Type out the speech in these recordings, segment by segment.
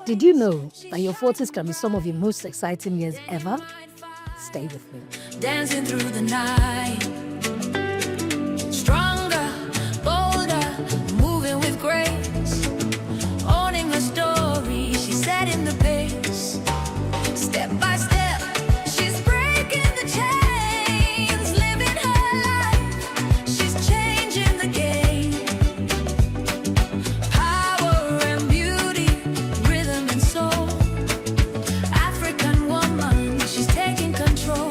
Did you know that your 40s can be some of your most exciting years ever? Stay with me. Dancing through the night, stronger, bolder, moving with grace, owning her story, she's setting the pace, step by step, she's breaking the chains, living her life, she's changing the game, power and beauty, rhythm and soul, African woman, she's taking control.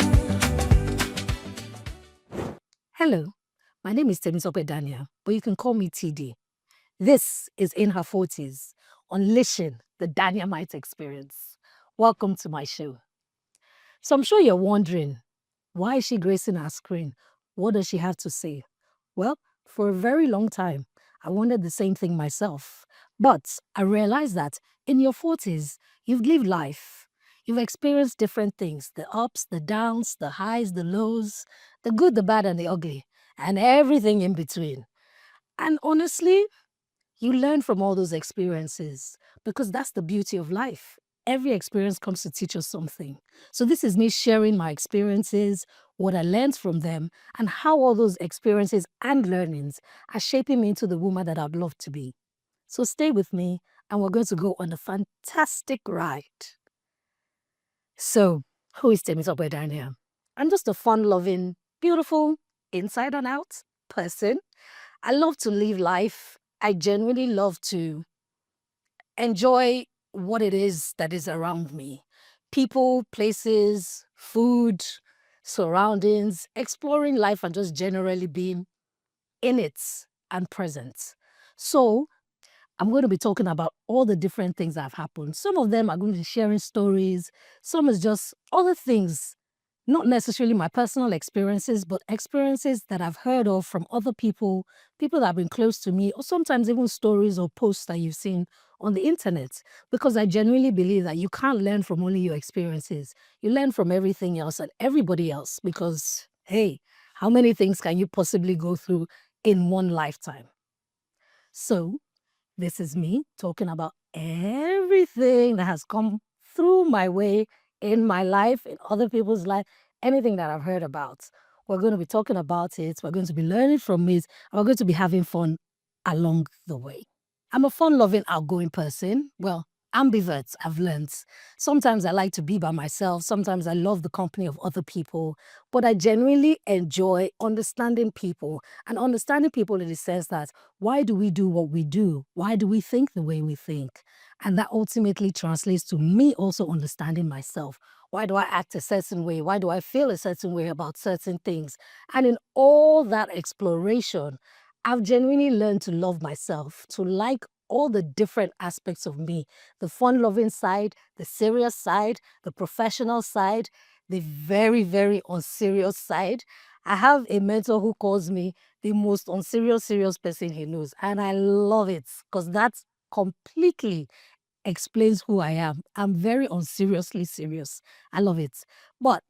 Hello, my name is Temitope Dania, but you can call me TD. This is In Her 40s, Unleashing the Daniamite Experience. Welcome to my show. So I'm sure you're wondering, why is she gracing our screen? What does she have to say? Well, for a very long time, I wondered the same thing myself. But I realized that in your 40s, you've lived life. You've experienced different things, the ups, the downs, the highs, the lows, the good, the bad, and the ugly, and everything in between. And honestly, you learn from all those experiences because that's the beauty of life. Every experience comes to teach us something. So this is me sharing my experiences, what I learned from them, and how all those experiences and learnings are shaping me into the woman that I'd love to be. So stay with me, and we're going to go on a fantastic ride. So, who is Temitope Dania? I'm just a fun-loving, beautiful, inside and out person. I love to live life. I genuinely love to enjoy what it is that is around me. People, places, food, surroundings, exploring life and just generally being in it and present. So I'm going to be talking about all the different things that have happened. Some of them are going to be sharing stories. Some is just other things, not necessarily my personal experiences, but experiences that I've heard of from other people, people that have been close to me, or sometimes even stories or posts that you've seen on the internet. Because I genuinely believe that you can't learn from only your experiences. You learn from everything else and everybody else because, hey, how many things can you possibly go through in one lifetime? So, this is me talking about everything that has come through my way in my life, in other people's life, anything that I've heard about. We're going to be talking about it. We're going to be learning from it. And we're going to be having fun along the way. I'm a fun-loving, outgoing person. Well, ambivert, I've learned. Sometimes I like to be by myself. Sometimes I love the company of other people. But I genuinely enjoy understanding people and understanding people in the sense that why do we do what we do? Why do we think the way we think? And that ultimately translates to me also understanding myself. Why do I act a certain way? Why do I feel a certain way about certain things? And in all that exploration, I've genuinely learned to love myself, to like all the different aspects of me, the fun-loving side, the serious side, the professional side, the very, very unserious side. I have a mentor who calls me the most unserious, serious person he knows. And I love it because that completely explains who I am. I'm very unseriously serious. I love it. But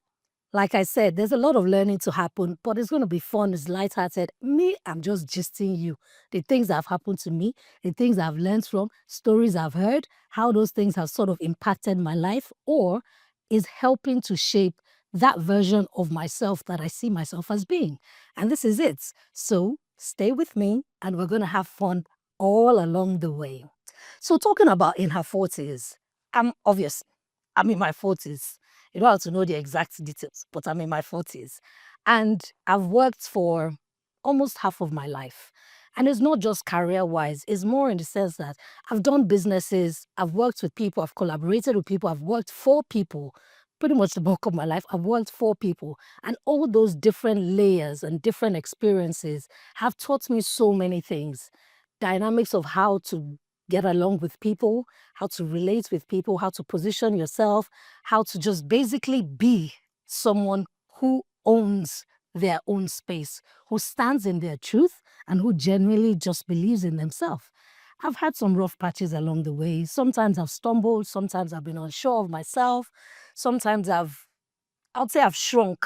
like I said, there's a lot of learning to happen, but it's going to be fun. It's lighthearted. Me, I'm just gisting you. The things that have happened to me, the things I've learned from, stories I've heard, how those things have sort of impacted my life or is helping to shape that version of myself that I see myself as being. And this is it. So stay with me and we're going to have fun all along the way. So talking about in her 40s, I'm in my 40s. You don't have to know the exact details, but I'm in my 40s. And I've worked for almost half of my life. And it's not just career-wise. It's more in the sense that I've done businesses, I've worked with people, I've collaborated with people, I've worked for people. Pretty much the bulk of my life, I've worked for people. And all those different layers and different experiences have taught me so many things. Dynamics of how to get along with people, how to relate with people, how to position yourself, how to just basically be someone who owns their own space, who stands in their truth, and who genuinely just believes in themselves. I've had some rough patches along the way. Sometimes I've stumbled, sometimes I've been unsure of myself, sometimes I'd say I've shrunk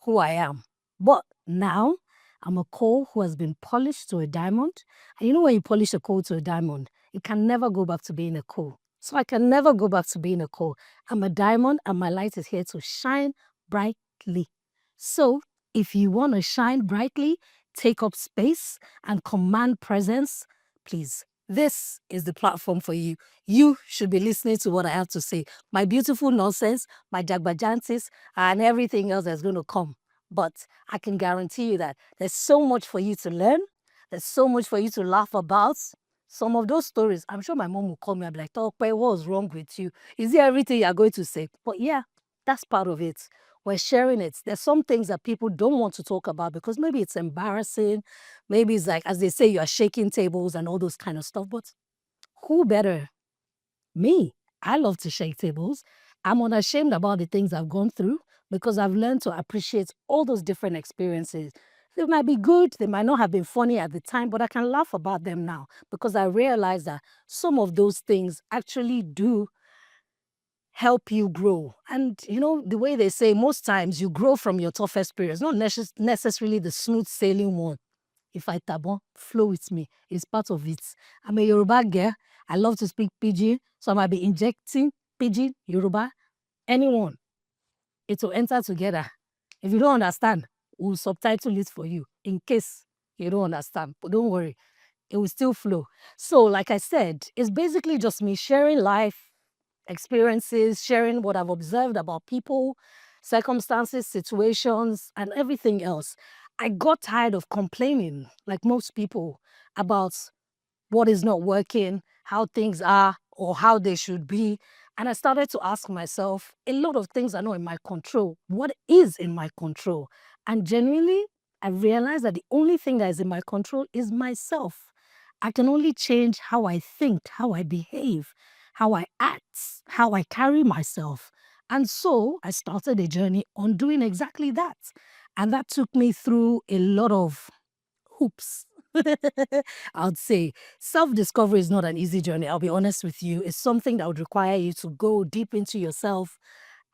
who I am. But now I'm a coal who has been polished to a diamond. And you know when you polish a coal to a diamond, it can never go back to being a coal. So I can never go back to being a coal. I'm a diamond and my light is here to shine brightly. So if you want to shine brightly, take up space and command presence, please, this is the platform for you. You should be listening to what I have to say. My beautiful nonsense, my jagbajantis, and everything else that's going to come. But I can guarantee you that there's so much for you to learn. There's so much for you to laugh about. Some of those stories, I'm sure my mom will call me and be like, Tope, what's wrong with you? Is it everything you're going to say? But yeah, that's part of it. We're sharing it. There's some things that people don't want to talk about because maybe it's embarrassing. Maybe it's like, as they say, you are shaking tables and all those kind of stuff. But who better? Me. I love to shake tables. I'm unashamed about the things I've gone through because I've learned to appreciate all those different experiences. They might be good, they might not have been funny at the time, but I can laugh about them now because I realize that some of those things actually do help you grow. And you know, the way they say, most times you grow from your toughest periods, not necessarily the smooth sailing one. If I tabon, flow with me. It's part of it. I'm a Yoruba girl. I love to speak Pidgin, so I might be injecting Pidgin, Yoruba, anyone. It will enter together. If you don't understand, we'll subtitle it for you in case you don't understand. But don't worry, it will still flow. So, like I said, it's basically just me sharing life experiences, sharing what I've observed about people, circumstances, situations, and everything else. I got tired of complaining, like most people, about what is not working, how things are, or how they should be. And I started to ask myself, a lot of things are not in my control. What is in my control? And genuinely, I realized that the only thing that is in my control is myself. I can only change how I think, how I behave, how I act, how I carry myself. And so I started a journey on doing exactly that. And that took me through a lot of hoops. I'd say self-discovery is not an easy journey. I'll be honest with you. It's something that would require you to go deep into yourself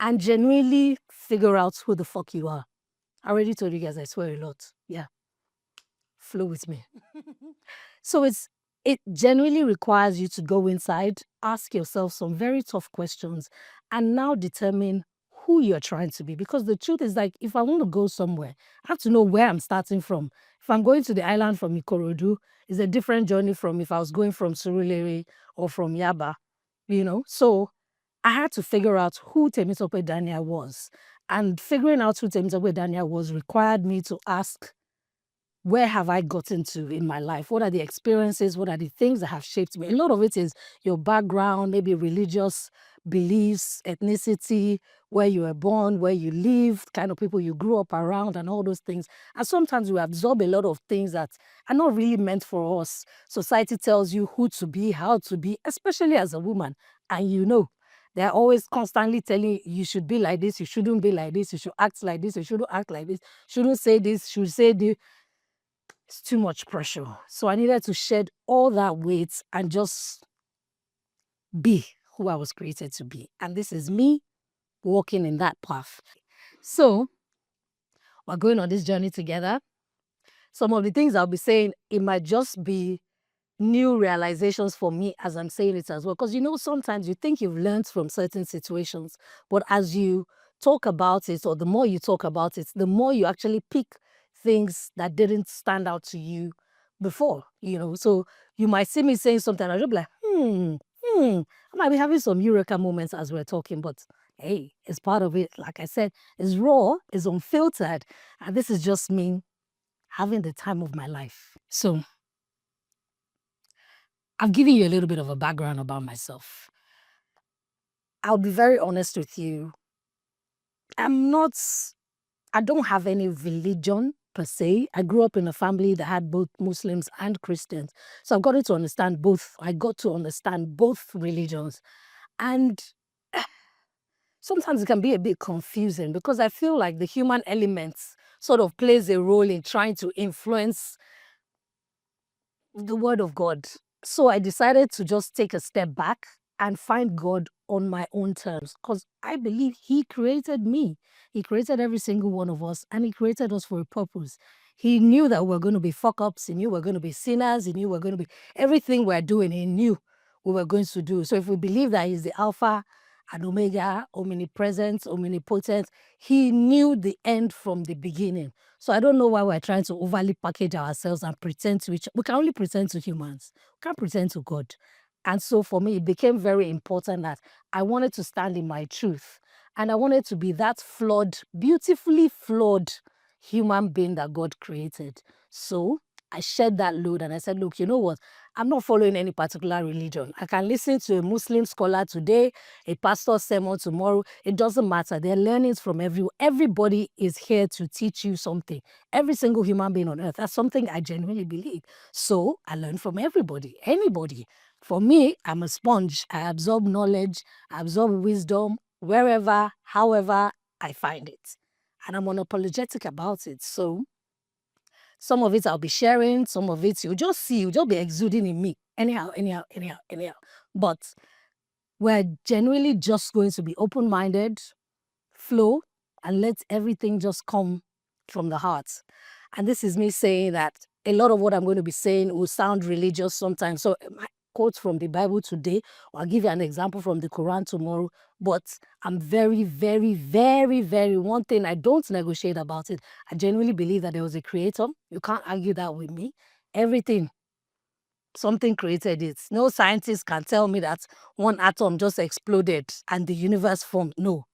and genuinely figure out who the fuck you are. I already told you guys I swear a lot. Yeah, flow with me. So it genuinely requires you to go inside, ask yourself some very tough questions, and now determine who you're trying to be. Because the truth is, like, if I want to go somewhere, I have to know where I'm starting from. If I'm going to the island from Ikorodu, it's a different journey from if I was going from Surulere or from Yaba, you know? So I had to figure out who Temitope Dania was. And figuring out who Temitope Dania was required me to ask, where have I gotten to in my life? What are the experiences? What are the things that have shaped me? A lot of it is your background, maybe religious beliefs, ethnicity, where you were born, where you live, kind of people you grew up around, and all those things. And sometimes we absorb a lot of things that are not really meant for us. Society tells you who to be, how to be, especially as a woman. And you know, they're always constantly telling you, you should be like this, you shouldn't be like this, you should act like this, you shouldn't act like this, shouldn't say this, should say this. It's too much pressure. So I needed to shed all that weight and just be who I was created to be. And this is me walking in that path. So we're going on this journey together. Some of the things I'll be saying, it might just be new realizations for me as I'm saying it as well. Because you know, sometimes you think you've learned from certain situations, but as you talk about it, or the more you talk about it, the more you actually pick things that didn't stand out to you before, you know. So you might see me saying something, I'll just be like, I might be having some eureka moments as we're talking, but hey, it's part of it. Like I said, it's raw, it's unfiltered, and this is just me having the time of my life. So I've given you a little bit of a background about myself. I'll be very honest with you. I don't have any religion per se. I grew up in a family that had both Muslims and Christians. So I've got to understand both. I got to understand both religions. And sometimes it can be a bit confusing because I feel like the human element sort of plays a role in trying to influence the word of God. So I decided to just take a step back and find God on my own terms because I believe He created me. He created every single one of us and He created us for a purpose. He knew that we're going to be fuck ups. He knew we're going to be sinners. He knew we're going to be everything we're doing. He knew we were going to do. So if we believe that he's the Alpha and Omega, omnipresent, omnipotent, he knew the end from the beginning. So I don't know why we're trying to overly package ourselves and pretend to each. We can only pretend to humans. We can't pretend to God. And so for me, it became very important that I wanted to stand in my truth. And I wanted to be that flawed, beautifully flawed human being that God created. So I shared that load and I said, look, you know what? I'm not following any particular religion. I can listen to a Muslim scholar today, a pastor's sermon tomorrow. It doesn't matter. They're learnings from everyone. Everybody is here to teach you something. Every single human being on earth. That's something I genuinely believe. So I learn from everybody, anybody. For me, I'm a sponge. I absorb knowledge, I absorb wisdom wherever, however I find it. And I'm unapologetic about it. So some of it I'll be sharing, some of it you'll just see, you'll just be exuding in me. Anyhow, anyhow, anyhow, anyhow. But we're genuinely just going to be open-minded, flow, and let everything just come from the heart. And this is me saying that a lot of what I'm going to be saying will sound religious sometimes. So my quotes from the Bible today, or I'll give you an example from the Quran tomorrow. But I'm very, very, very, very, one thing I don't negotiate about it. I genuinely believe that there was a creator. You can't argue that with me. Everything, something created it. No scientist can tell me that one atom just exploded and the universe formed. No.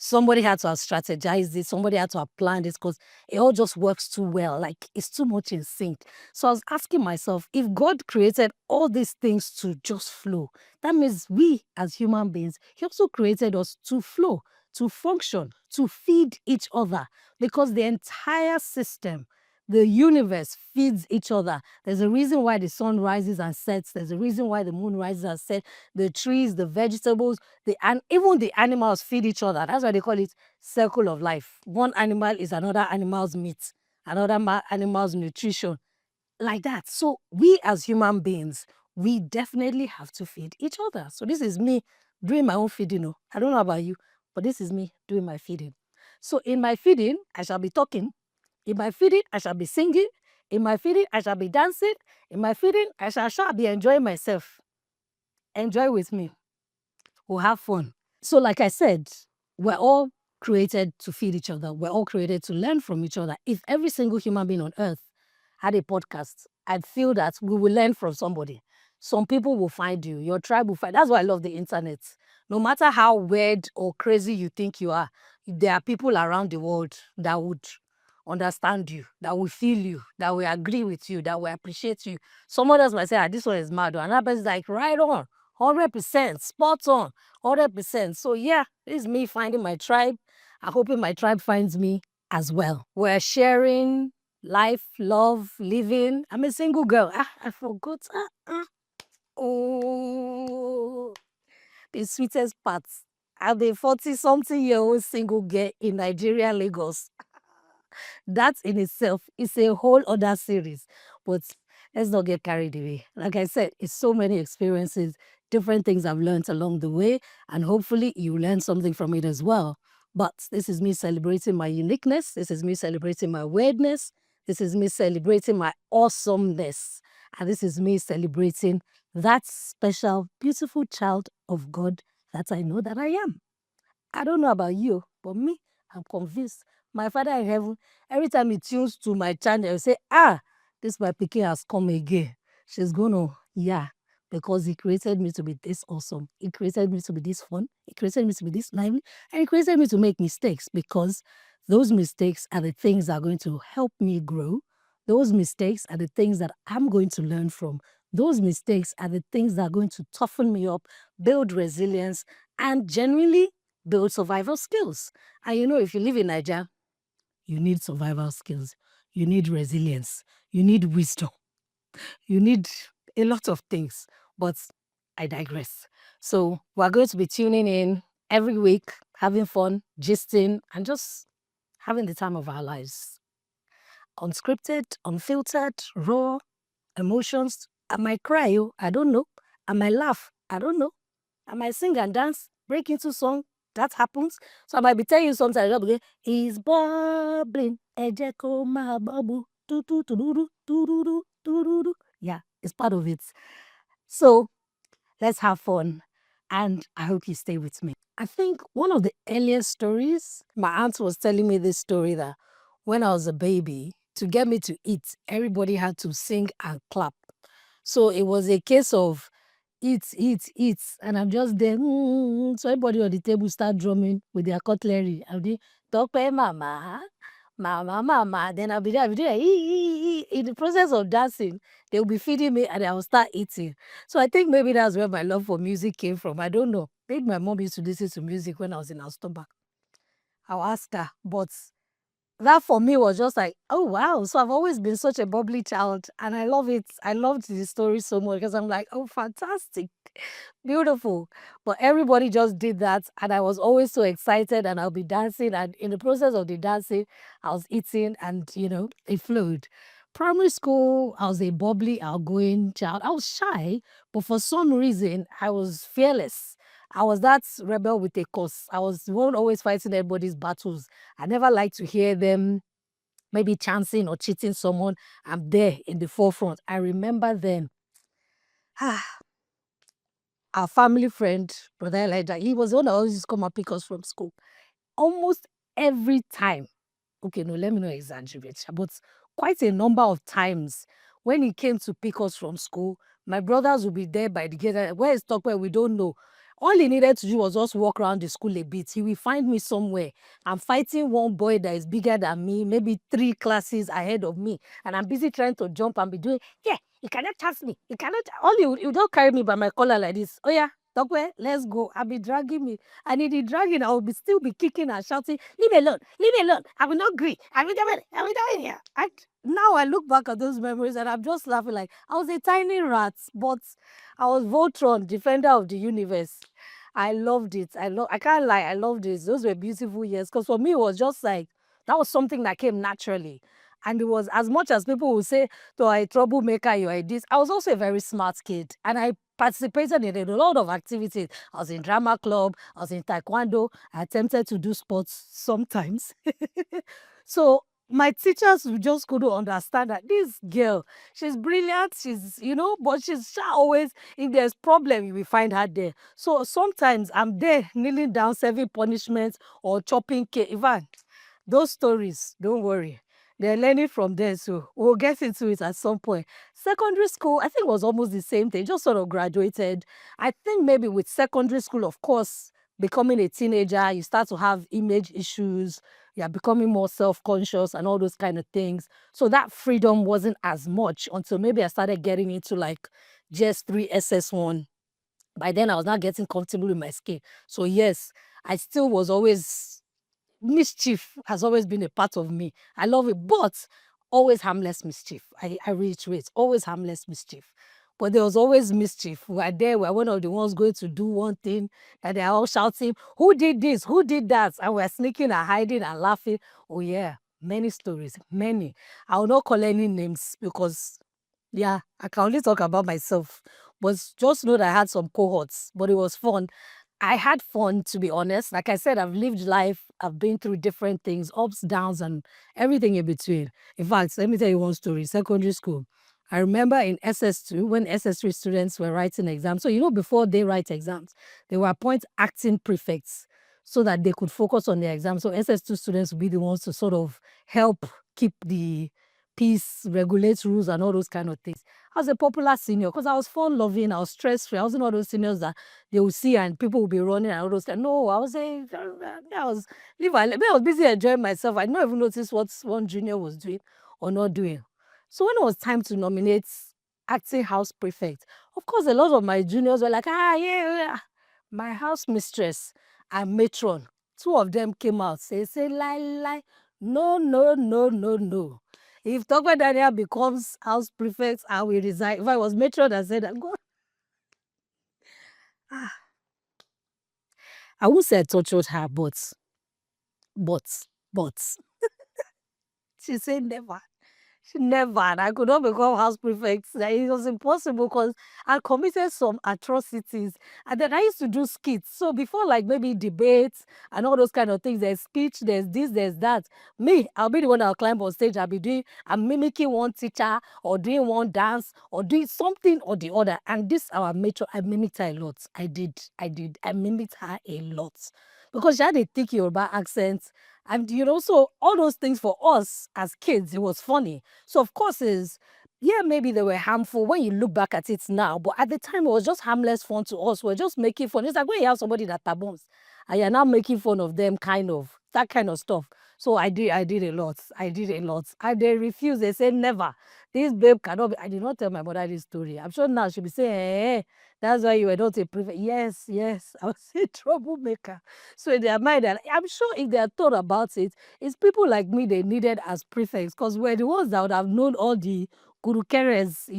Somebody had to have strategized it. Somebody had to have planned it because it all just works too well. Like it's too much in sync. So I was asking myself, if God created all these things to just flow, that means we as human beings, He also created us to flow, to function, to feed each other because the entire system, the universe feeds each other. There's a reason why the sun rises and sets. There's a reason why the moon rises and sets. The trees, the vegetables, and even the animals feed each other. That's why they call it circle of life. One animal is another animal's meat, another animal's nutrition, like that. So we as human beings, we definitely have to feed each other. So this is me doing my own feeding. Oh. I don't know about you, but this is me doing my feeding. So in my feeding, I shall be talking. In my feeding, I shall be singing. In my feeding, I shall be dancing. In my feeding, I shall be enjoying myself. Enjoy with me. We'll have fun. So like I said, we're all created to feed each other. We're all created to learn from each other. If every single human being on earth had a podcast, I'd feel that we will learn from somebody. Some people will find you. Your tribe will find. That's why I love the internet. No matter how weird or crazy you think you are, there are people around the world that would understand you, that will feel you, that will agree with you, that will appreciate you. Some others might say, this one is mad. And another person's like, right on, 100%, spot on, 100%. So yeah, this is me finding my tribe. I'm hoping my tribe finds me as well. We're sharing life, love, living. I'm a single girl. I forgot. Oh, the sweetest part. I'm a 40-something-year-old single girl in Nigeria, Lagos. That in itself is a whole other series. But let's not get carried away. Like I said, it's so many experiences, different things I've learned along the way, and hopefully you learn something from it as well. But this is me celebrating my uniqueness. This is me celebrating my weirdness. This is me celebrating my awesomeness. And this is me celebrating that special, beautiful child of God that I know that I am. I don't know about you, but me, I'm convinced. My Father in heaven, every time he tunes to my channel, he say, this my pikin has come again. She's going to, yeah, because he created me to be this awesome. He created me to be this fun. He created me to be this lively. And he created me to make mistakes because those mistakes are the things that are going to help me grow. Those mistakes are the things that I'm going to learn from. Those mistakes are the things that are going to toughen me up, build resilience, and genuinely build survival skills. And you know, if you live in Nigeria, you need survival skills. You need resilience. You need wisdom. You need a lot of things. But I digress. So we're going to be tuning in every week, having fun, gisting, and just having the time of our lives. Unscripted, unfiltered, raw emotions. I might cry, I don't know. I might laugh, I don't know. I might sing and dance, break into song. That happens. So I might be telling you something. I'll be he's bubbling. Eje ko ma bubble. Do do do do do do do do do do. Yeah, it's part of it. So Let's have fun. And I hope you stay with me. I think one of the earliest stories, my aunt was telling me this story that when I was a baby, to get me to eat, everybody had to sing and clap. So it was a case of eat, eat, eat. And I'm just there. So everybody on the table start drumming with their cutlery. I'll be, Tope mama, mama, mama. Then I'll be there. In the process of dancing, they'll be feeding me and I'll start eating. So I think maybe that's where my love for music came from. I don't know. Maybe my mom used to listen to music when I was in her stomach. I'll ask her. But that for me was just like, oh wow. So I've always been such a bubbly child and I love it. I loved the story so much because I'm like, oh, fantastic, beautiful. But everybody just did that and I was always so excited and I'll be dancing. And in the process of the dancing, I was eating and, it flowed. Primary school, I was a bubbly, outgoing child. I was shy, but for some reason, I was fearless. I was that rebel with a cause. I was the one always fighting everybody's battles. I never liked to hear them maybe chancing or cheating someone. I'm there in the forefront. I remember then, our family friend, Brother Elijah, he was the one that always used to come and pick us from school. Almost every time, okay, no, let me not exaggerate, but quite a number of times when he came to pick us from school, my brothers would be there by the gate. Where is Tokwe? We don't know. All he needed to do was just walk around the school a bit. He will find me somewhere. I'm fighting one boy that is bigger than me, maybe 3 classes ahead of me. And I'm busy trying to jump and be doing, yeah, you cannot touch me. You cannot, all you don't carry me by my collar like this. Oh yeah, Tokwe, let's go. I'll be dragging me. And in the dragging, I will be still be kicking and shouting, leave me alone, leave me alone. I will not agree. I will never, I will not here. And now I look back at those memories and I'm just laughing like I was a tiny rat, but I was Voltron, defender of the universe. I loved it. I can't lie, I loved it. Those were beautiful years. Because for me, it was just like that was something that came naturally. And it was as much as people would say, to a troublemaker, you are this. I was also a very smart kid. And I participated in a lot of activities. I was in drama club, I was in taekwondo, I attempted to do sports sometimes. So my teachers just couldn't understand that this girl, she's brilliant, but she's always, if there's problem, you will find her there. So sometimes I'm there kneeling down, serving punishments or chopping cake. Even those stories, don't worry. They're learning from there, so we'll get into it at some point. Secondary school, I think was almost the same thing, just sort of graduated. I think maybe with secondary school, of course, becoming a teenager, you start to have image issues, you're becoming more self-conscious and all those kind of things. So that freedom wasn't as much until maybe I started getting into like GS3, SS1. By then, I was not getting comfortable with my skin. So yes, I still was always mischief has always been a part of me. I love it, but always harmless mischief. I reiterate, always harmless mischief. But there was always mischief. We are there, we're one of the ones going to do one thing, and they're all shouting, who did this? Who did that? And we're sneaking and hiding and laughing. Oh, yeah, many stories, many. I will not call any names because, yeah, I can only talk about myself. But just know that I had some cohorts, but it was fun. I had fun, to be honest. Like I said, I've lived life. I've been through different things, ups, downs, and everything in between. In fact, let me tell you one story. Secondary school. I remember in SS2, when SS3 students were writing exams. So, before they write exams, they were appoint acting prefects so that they could focus on their exams. So, SS2 students would be the ones to sort of help keep the peace, regulate rules, and all those kind of things. I was a popular senior because I was fun-loving, I was stress-free. I wasn't one of those seniors that they would see and people would be running and all those things. No, I was I was busy enjoying myself. I didn't even notice what one junior was doing or not doing. So when it was time to nominate acting house prefect, of course, a lot of my juniors were like, yeah. My house mistress and matron, two of them came out, say, lie. No, no, no, no, no. If Temitope Dania becomes house prefect, I will resign. If I was matron, I said, God. I won't say I tortured her, but, she said never. Never. And I could not become house prefect. Like, it was impossible because I committed some atrocities. And then I used to do skits. So before, like maybe debates and all those kind of things, there's speech, there's this, there's that. Me, I'll be the one that'll climb on stage. I'm mimicking one teacher or doing one dance or doing something or the other. And this our matron, I mimicked her a lot. I mimicked her a lot. Because she had a thick Yoruba accent. And so all those things for us as kids, it was funny. So of course yeah, maybe they were harmful when you look back at it now, but at the time it was just harmless fun to us. We're just making fun. It's like when you have somebody that taboons and you're now making fun of them, kind of that kind of stuff. So I did a lot. I did a lot. And they refused. They said never. This babe cannot be. I did not tell my mother this story. I'm sure now she'll be saying, that's why you were not a prefect. Yes, yes. I was a troublemaker. So in their mind, and I'm sure if they had thought about it, it's people like me they needed as prefects because we're the ones that would have known all the gurukeres.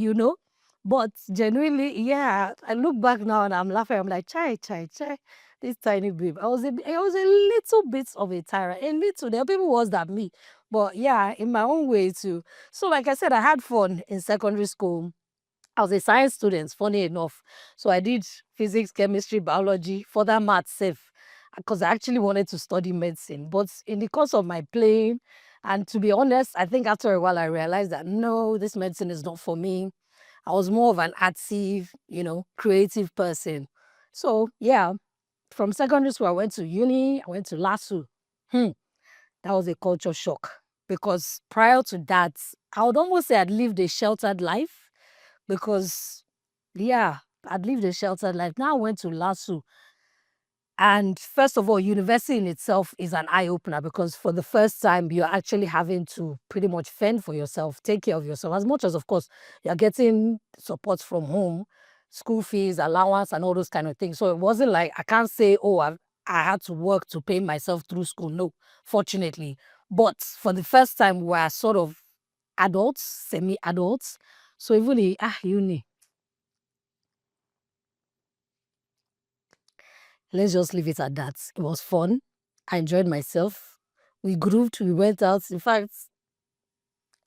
But genuinely, yeah, I look back now and I'm laughing. I'm like, chai, chai, chai, this tiny babe. I was a little bit of a tyrant. A little. There are people worse than me. But yeah, in my own way too. So like I said, I had fun in secondary school. I was a science student, funny enough. So I did physics, chemistry, biology, further maths safe, because I actually wanted to study medicine. But in the course of my playing, and to be honest, I think after a while I realized that no, this medicine is not for me. I was more of an artsy, creative person. So yeah, from secondary school, I went to uni, I went to LASU. Hmm, that was a culture shock because prior to that, I would almost say I'd lived a sheltered life because, yeah, I'd lived a sheltered life. Now I went to LASU. And first of all, university in itself is an eye opener because for the first time, you're actually having to pretty much fend for yourself, take care of yourself, as much as, of course, you're getting support from home, school fees, allowance, and all those kind of things. So it wasn't like I can't say, oh, I had to work to pay myself through school. No, fortunately. But for the first time, we're sort of adults, semi adults. So even uni, let's just leave it at that. It was fun. I enjoyed myself. We grooved, we went out. In fact,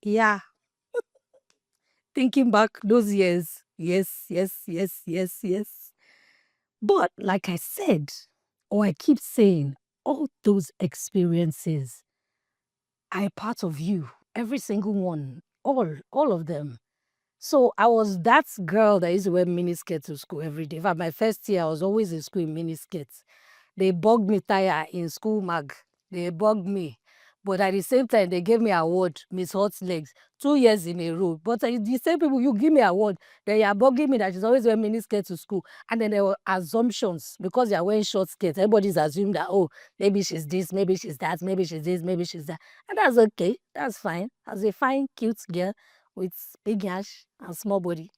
yeah, thinking back those years, yes, yes, yes, yes, yes. But like I said, or I keep saying, all those experiences are a part of you, every single one, all of them. So I was that girl that used to wear miniskirt to school every day. In fact, my first year, I was always in school in miniskirts. They bugged me tire in school mag. They bugged me. But at the same time, they gave me award, Miss Hot Legs, 2 years in a row. But the same people, you give me award, they are bugging me that she's always wearing miniskirt to school. And then there were assumptions because they are wearing short skirts. Everybody's assumed that, oh, maybe she's this, maybe she's that, maybe she's this, maybe she's that. And that's okay. That's fine. As a fine, cute girl with big ash and small body.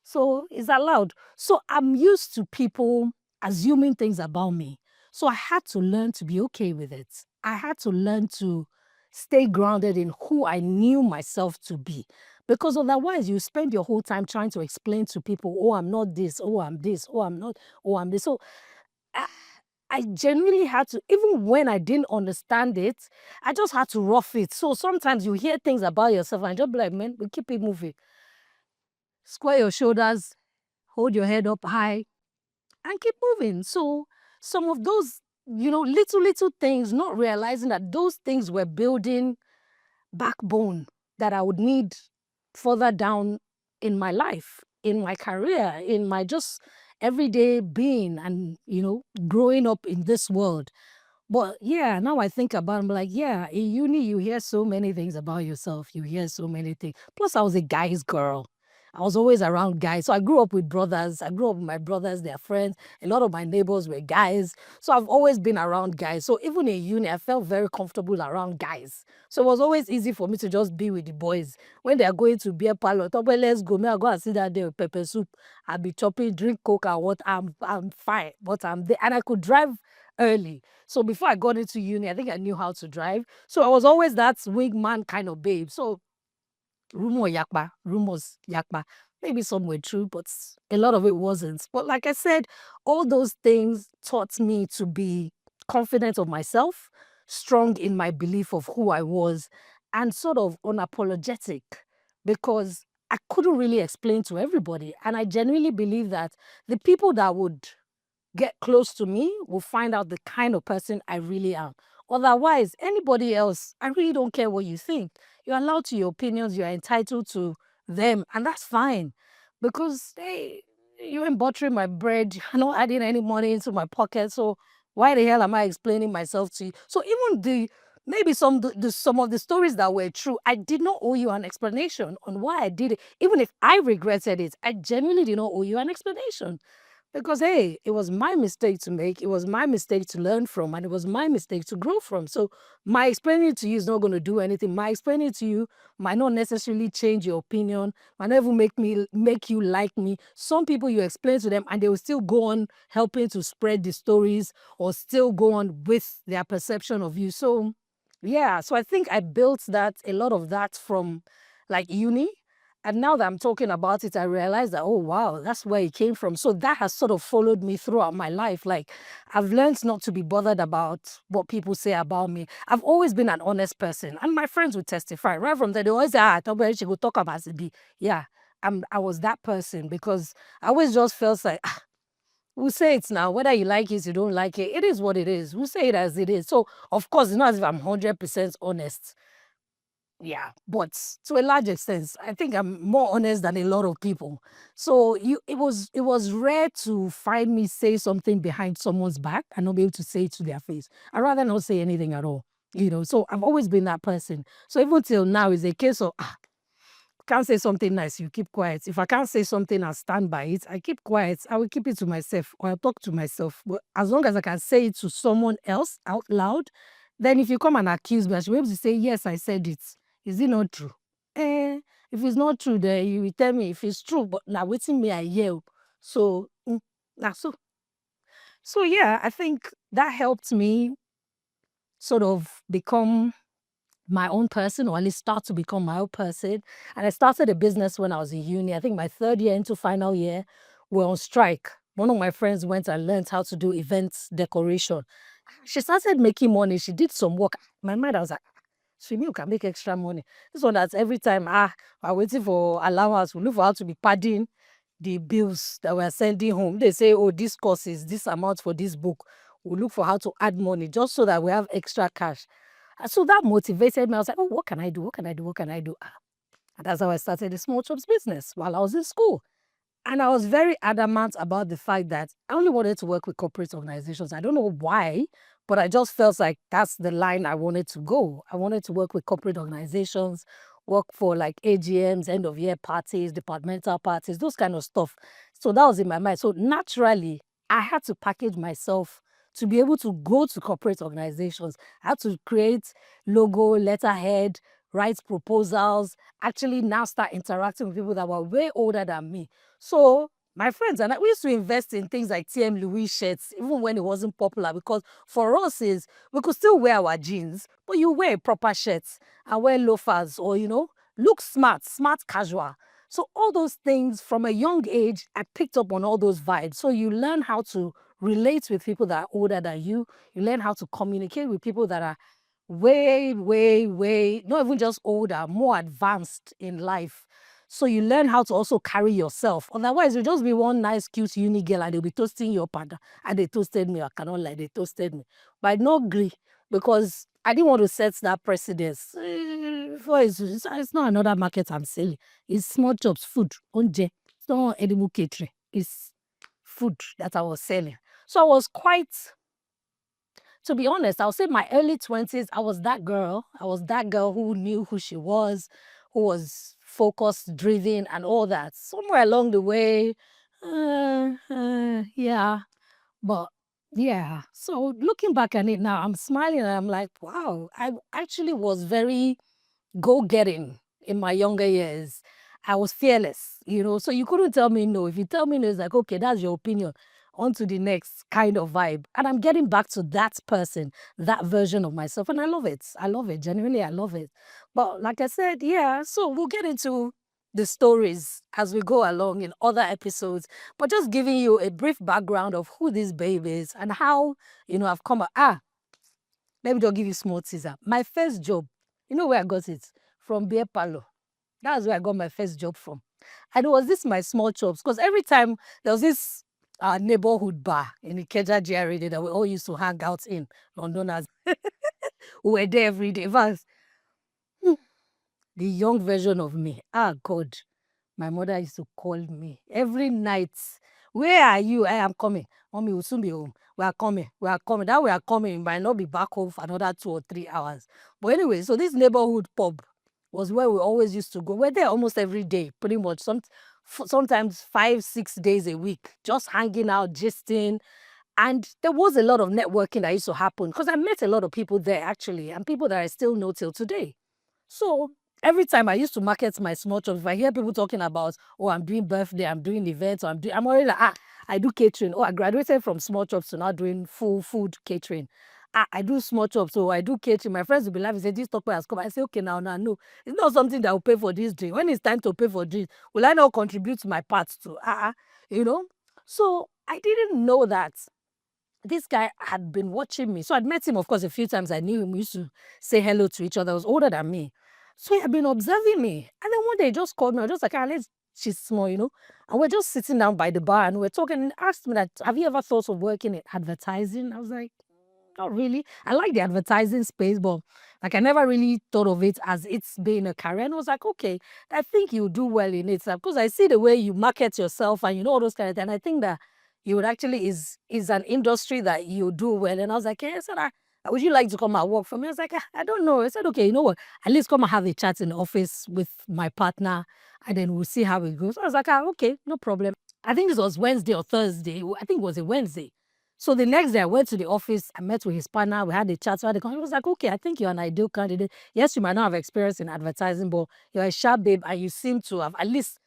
So it's allowed. So I'm used to people assuming things about me. So I had to learn to be okay with it. I had to learn to stay grounded in who I knew myself to be. Because otherwise, you spend your whole time trying to explain to people, oh, I'm not this, oh, I'm this, oh, I'm not, oh, I'm this. So I, I genuinely had to, even when I didn't understand it, I just had to rough it. So sometimes you hear things about yourself and just be like, man, we keep it moving. Square your shoulders, hold your head up high, and keep moving. So some of those, little things, not realizing that those things were building backbone that I would need further down in my life, in my career, in my just everyday being and, growing up in this world. But yeah, now I think about it, I'm like, yeah, in uni, you hear so many things about yourself. You hear so many things. Plus, I was a guy's girl. I was always around guys. So I grew up with brothers. I grew up with my brothers, their friends. A lot of my neighbors were guys. So I've always been around guys. So even in uni, I felt very comfortable around guys. So it was always easy for me to just be with the boys. When they are going to beer parlor, talk, well, let's go. May I go and sit down there with pepper soup? I'll be chopping, drink coke and what. I'm fine. But I'm there. And I could drive early. So before I got into uni, I think I knew how to drive. So I was always that wingman kind of babe. So rumors yakba. Maybe some were true, but a lot of it wasn't. But like I said, all those things taught me to be confident of myself, strong in my belief of who I was, and sort of unapologetic, because I couldn't really explain to everybody. And I genuinely believe that the people that would get close to me will find out the kind of person I really am. Otherwise, anybody else, I really don't care what you think. You're allowed to your opinions, you're entitled to them, and that's fine. Because, hey, you ain't buttering my bread, you're not adding any money into my pocket, so why the hell am I explaining myself to you? So even maybe some of the stories that were true, I did not owe you an explanation on why I did it. Even if I regretted it, I genuinely did not owe you an explanation. Because, hey, it was my mistake to make, it was my mistake to learn from, and it was my mistake to grow from. So my explaining it to you is not going to do anything. My explaining it to you might not necessarily change your opinion, might not even make you like me. Some people, you explain to them and they will still go on helping to spread the stories or still go on with their perception of you. So yeah, so I think I built a lot of that from like uni. And now that I'm talking about it, I realize that, oh, wow, that's where it came from. So that has sort of followed me throughout my life. Like, I've learned not to be bothered about what people say about me. I've always been an honest person. And my friends would testify. Right from there, they always say, she will talk about it. Yeah, I was that person, because I always just felt like, we'll say it now. Whether you like it, you don't like it, it is what it is. We'll say it as it is. So, of course, it's not as if I'm 100% honest. Yeah, but to a large extent, I think I'm more honest than a lot of people. So it was rare to find me say something behind someone's back and not be able to say it to their face. I'd rather not say anything at all. So I've always been that person. So even till now, it's a case of can't say something nice, you keep quiet. If I can't say something and stand by it, I keep quiet. I will keep it to myself, or I'll talk to myself. But as long as I can say it to someone else out loud, then if you come and accuse me, I should be able to say, yes, I said it. Is it not true? If it's not true, then you will tell me if it's true, but now waiting me, I yell. So, now so yeah, I think that helped me sort of become my own person, or at least start to become my own person. And I started a business when I was in uni. I think my third year into final year, we're on strike. One of my friends went and learned how to do events decoration. She started making money. She did some work. My mind, I was like, so you can make extra money. This one, that's every time, I'm waiting for allowance, we look for how to be padding the bills that we're sending home. They say, oh, this cost is this amount for this book. We look for how to add money just so that we have extra cash. And so that motivated me. I was like, oh, what can I do? What can I do? What can I do? And that's how I started the small chops business while I was in school. And I was very adamant about the fact that I only wanted to work with corporate organizations. I don't know why, but I just felt like that's the line I wanted to go. I wanted to work with corporate organizations, work for like AGMs, end of year parties, departmental parties, those kind of stuff. So that was in my mind. So naturally, I had to package myself to be able to go to corporate organizations. I had to create logo, letterhead, write proposals, actually now start interacting with people that were way older than me. So my friends and I, we used to invest in things like TM Louis shirts, even when it wasn't popular, because for us is we could still wear our jeans, but you wear proper shirts and wear loafers, or look smart, smart casual. So all those things from a young age, I picked up on all those vibes. So you learn how to relate with people that are older than you. You learn how to communicate with people that are way, way, way, not even just older, more advanced in life. So you learn how to also carry yourself. Otherwise, you'll just be one nice, cute uni girl and they'll be toasting your partner. And they toasted me. I cannot lie, they toasted me. But I did not agree, because I didn't want to set that precedence. It's not another market I'm selling. It's small chops, food, onje. It's not edible catering. It's food that I was selling. So I was quite, to be honest, I'll say my early 20s, I was that girl. I was that girl who knew who she was, who was focused, driven, and all that. Somewhere along the way, yeah. But yeah, so looking back at it now, I'm smiling and I'm like, wow, I actually was very go-getting in my younger years. I was fearless, so you couldn't tell me no. If you tell me no, it's like, okay, that's your opinion. On to the next kind of vibe. And I'm getting back to that person, that version of myself. And I love it. I love it. Genuinely, I love it. But like I said, yeah, so we'll get into the stories as we go along in other episodes. But just giving you a brief background of who this babe is and how, I've come. Let me just give you a small teaser. My first job You know where I got it? From beer parlor. That's where I got my first job from. And it was this my small chops. Because every time there was this neighborhood bar in the Ikeja GRA that we all used to hang out in, Londoners. We were there every day. Vance, the young version of me. Ah, God. My mother used to call me every night. Where are you? I am coming. Mommy will soon be home. We are coming. We are coming. That we are coming. We might not be back home for another 2 or 3 hours. But anyway, so this neighborhood pub was where we always used to go. We're there almost every day, pretty much. Sometimes 5, 6 days a week, just hanging out, gisting. And there was a lot of networking that used to happen because I met a lot of people there actually, and people that I still know till today. So every time I used to market my small chops, if I hear people talking about, oh, I'm doing birthday, I'm doing events, or I'm already like, I do catering. Oh, I graduated from small chops to now doing full food catering. I do small chops, so I do catering. My friends will be laughing, say, this talk has come. I say, okay, now, no. It's not something that will pay for this drink. When it's time to pay for drink, will I not contribute to my part to? You know? So I didn't know that this guy had been watching me. So I'd met him, of course, a few times. I knew him. We used to say hello to each other. He was older than me. So he had been observing me. And then one day he just called me. I was just like, let's she's small, you know. And we're just sitting down by the bar and we're talking and asked me that, have you ever thought of working in advertising? I was like, not really. I like the advertising space, but like I never really thought of it as it's being a career. And I was like, okay, I think you do well in it. Because I see the way you market yourself and you know all those kind of things. And I think that you would actually is an industry that you do well. And I was like, yeah, I said, would you like to come and work for me? I was like, I don't know. I said, okay, you know what? At least come and have a chat in the office with my partner and then we'll see how it goes. I was like, okay, no problem. I think this was Wednesday or Thursday. I think it was a Wednesday. So the next day I went to the office, I met with his partner, we had a chat, he was like, okay, I think you're an ideal candidate. Yes, you might not have experience in advertising, but you're a sharp babe and you seem to have at least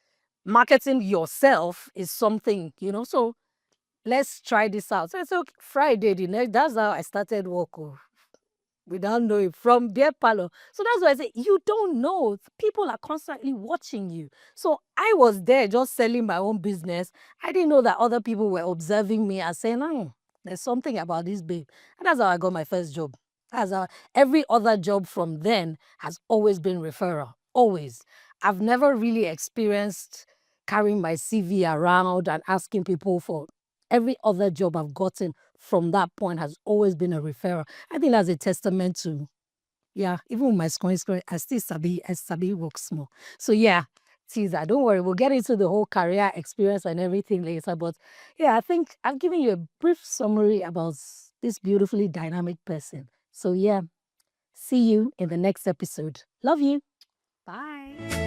marketing yourself is something, you know. So let's try this out. So I said, okay, Friday, the next, that's how I started work. Oh, without knowing from beer parlor. So that's why I say you don't know. People are constantly watching you. So I was there just selling my own business. I didn't know that other people were observing me and saying, oh, there's something about this babe. And that's how I got my first job. That's how every other job from then has always been referral. Always. I've never really experienced carrying my CV around and asking people for every other job I've gotten from that point has always been a referral. I think that's a testament to, yeah, even with my scoring, I still sabi work small. So yeah, teaser, don't worry, we'll get into the whole career experience and everything later. But yeah, I think I've given you a brief summary about this beautifully dynamic person. So yeah, see you in the next episode. Love you. Bye.